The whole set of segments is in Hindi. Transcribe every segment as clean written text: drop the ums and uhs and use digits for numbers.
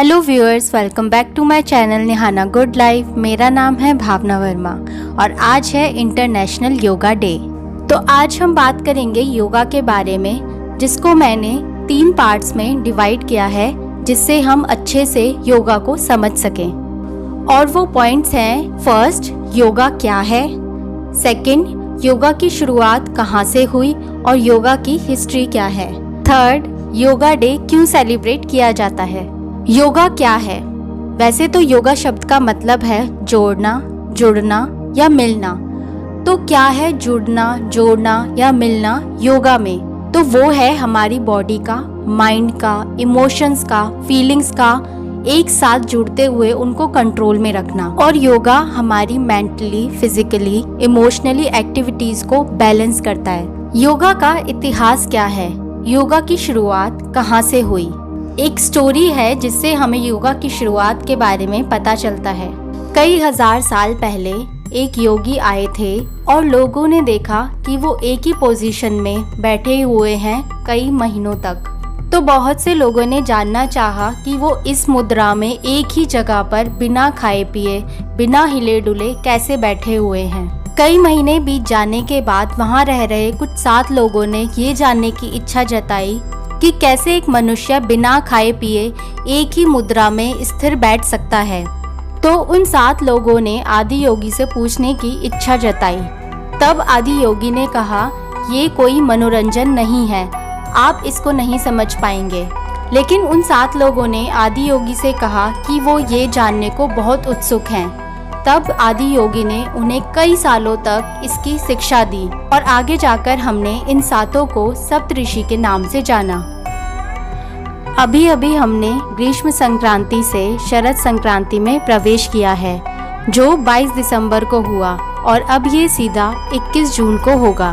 Hello viewers, welcome back to my channel Nihana good life. मेरा नाम है भावना वर्मा और आज है इंटरनेशनल योगा डे। तो आज हम बात करेंगे योगा के बारे में, जिसको मैंने 3 पार्ट्स में डिवाइड किया है, जिससे हम अच्छे से योगा को समझ सकें। और वो पॉइंट्स हैं, फर्स्ट, योगा क्या है, सेकंड, योगा की शुरुआत कहाँ से हुई और योगा की हिस्ट्री क्या है, थर्ड, योगा डे क्यों सेलिब्रेट किया जाता है। योगा क्या है? वैसे तो योगा शब्द का मतलब है जोड़ना, जुड़ना या मिलना। तो क्या है जुड़ना, जोड़ना या मिलना योगा में? तो वो है हमारी बॉडी का, माइंड का, इमोशंस का, फीलिंग्स का एक साथ जुड़ते हुए उनको कंट्रोल में रखना। और योगा हमारी मेंटली, फिजिकली, इमोशनली एक्टिविटीज को बैलेंस करता है। योगा का इतिहास क्या है? योगा की शुरुआत कहाँ से हुई? एक स्टोरी है जिससे हमें योगा की शुरुआत के बारे में पता चलता है। कई हजार साल पहले एक योगी आए थे और लोगों ने देखा कि वो एक ही पोजीशन में बैठे हुए हैं कई महीनों तक। तो बहुत से लोगों ने जानना चाहा कि वो इस मुद्रा में एक ही जगह पर बिना खाए पिए, बिना हिले डुले कैसे बैठे हुए हैं। कई महीने बीत जाने के बाद वहाँ रह रहे कुछ 7 लोगों ने ये जानने की इच्छा जताई कि कैसे एक मनुष्य बिना खाए पिए एक ही मुद्रा में स्थिर बैठ सकता है। तो उन 7 लोगों ने आदि योगी से पूछने की इच्छा जताई। तब आदि योगी ने कहा, ये कोई मनोरंजन नहीं है, आप इसको नहीं समझ पाएंगे। लेकिन उन 7 लोगों ने आदि योगी से कहा कि वो ये जानने को बहुत उत्सुक हैं। तब आदि योगी ने उन्हें कई सालों तक इसकी शिक्षा दी और आगे जाकर हमने इन 7 को सप्तऋषि के नाम से जाना। अभी अभी हमने ग्रीष्म संक्रांति से शरद संक्रांति में प्रवेश किया है, जो 22 दिसंबर को हुआ और अब ये सीधा 21 जून को होगा।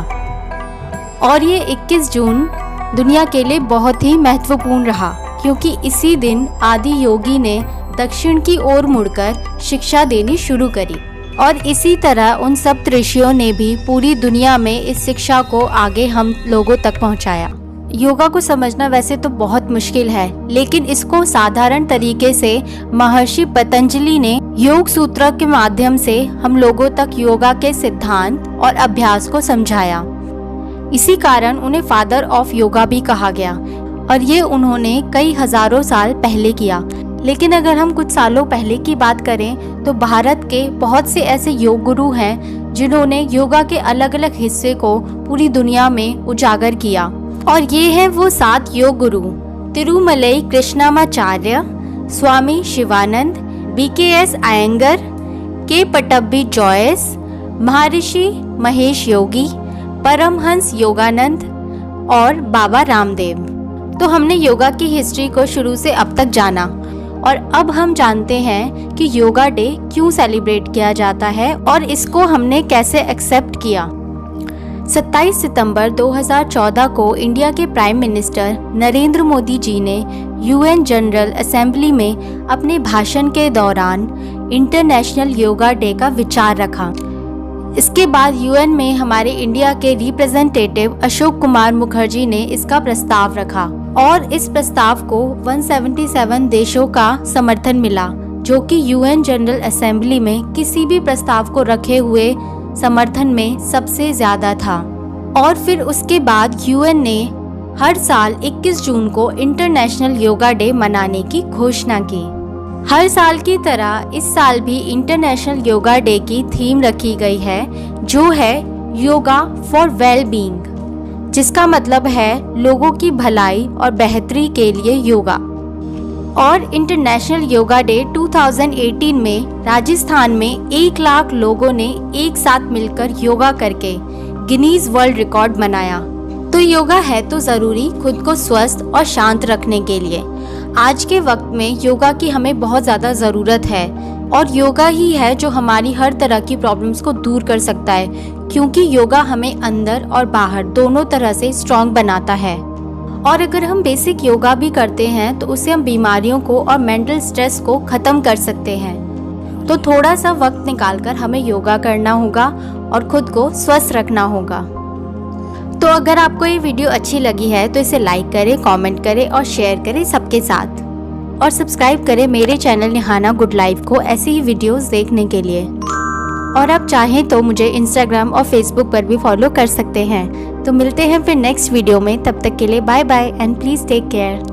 और ये 21 जून दुनिया के लिए बहुत ही महत्वपूर्ण रहा, क्योंकि इसी दिन आदि योगी ने दक्षिण की ओर मुड़कर शिक्षा देनी शुरू करी। और इसी तरह उन सप्तऋषियों ने भी पूरी दुनिया में इस शिक्षा को आगे हम लोगों तक पहुंचाया। योगा को समझना वैसे तो बहुत मुश्किल है, लेकिन इसको साधारण तरीके से महर्षि पतंजलि ने योग सूत्र के माध्यम से हम लोगों तक योगा के सिद्धांत और अभ्यास को समझाया। इसी कारण उन्हें फादर ऑफ योगा भी कहा गया और ये उन्होंने कई हजारों साल पहले किया। लेकिन अगर हम कुछ सालों पहले की बात करें तो भारत के बहुत से ऐसे योग गुरु हैं जिन्होंने योगा के अलग अलग हिस्से को पूरी दुनिया में उजागर किया। और ये हैं वो 7 योग गुरु: तिरुमलई कृष्णमाचार्य, स्वामी शिवानंद, BKS अयंगर, के पटब्बी जॉयस, महर्षि महेश योगी, परमहंस योगानंद और बाबा रामदेव। तो हमने योगा की हिस्ट्री को शुरू से अब तक जाना और अब हम जानते हैं कि योगा डे क्यों सेलिब्रेट किया जाता है और इसको हमने कैसे एक्सेप्ट किया। 27 सितंबर 2014 को इंडिया के प्राइम मिनिस्टर नरेंद्र मोदी जी ने UN जनरल असेंबली में अपने भाषण के दौरान इंटरनेशनल योगा डे का विचार रखा। इसके बाद UN में हमारे इंडिया के रिप्रेजेंटेटिव अशोक कुमार मुखर्जी ने इसका प्रस्ताव रखा और इस प्रस्ताव को 177 देशों का समर्थन मिला, जो कि UN जनरल असेंबली में किसी भी प्रस्ताव को रखे हुए समर्थन में सबसे ज्यादा था। और फिर उसके बाद UN ने हर साल 21 जून को इंटरनेशनल योगा डे मनाने की घोषणा की। हर साल की तरह इस साल भी इंटरनेशनल योगा डे की थीम रखी गई है, जो है योगा फॉर वेल बीइंग, जिसका मतलब है लोगों की भलाई और बेहतरी के लिए योगा। और इंटरनेशनल योगा डे 2018 में राजस्थान में 1 लाख लोगों ने एक साथ मिलकर योगा करके गिनीज वर्ल्ड रिकॉर्ड बनाया। तो योगा है तो जरूरी खुद को स्वस्थ और शांत रखने के लिए। आज के वक्त में योगा की हमें बहुत ज़्यादा ज़रूरत है और योगा ही है जो हमारी हर तरह की प्रॉब्लम्स को दूर कर सकता है, क्योंकि योगा हमें अंदर और बाहर दोनों तरह से स्ट्रॉन्ग बनाता है। और अगर हम बेसिक योगा भी करते हैं तो उससे हम बीमारियों को और मेंटल स्ट्रेस को ख़त्म कर सकते हैं। तो थोड़ा सा वक्त निकालकर हमें योगा करना होगा और खुद को स्वस्थ रखना होगा। तो अगर आपको ये वीडियो अच्छी लगी है तो इसे लाइक करें, कमेंट करें और शेयर करें सबके साथ। और सब्सक्राइब करें मेरे चैनल निहाना गुड लाइफ को ऐसी ही वीडियोस देखने के लिए। और आप चाहें तो मुझे इंस्टाग्राम और फेसबुक पर भी फॉलो कर सकते हैं। तो मिलते हैं फिर नेक्स्ट वीडियो में, तब तक के लिए bye bye and please take care.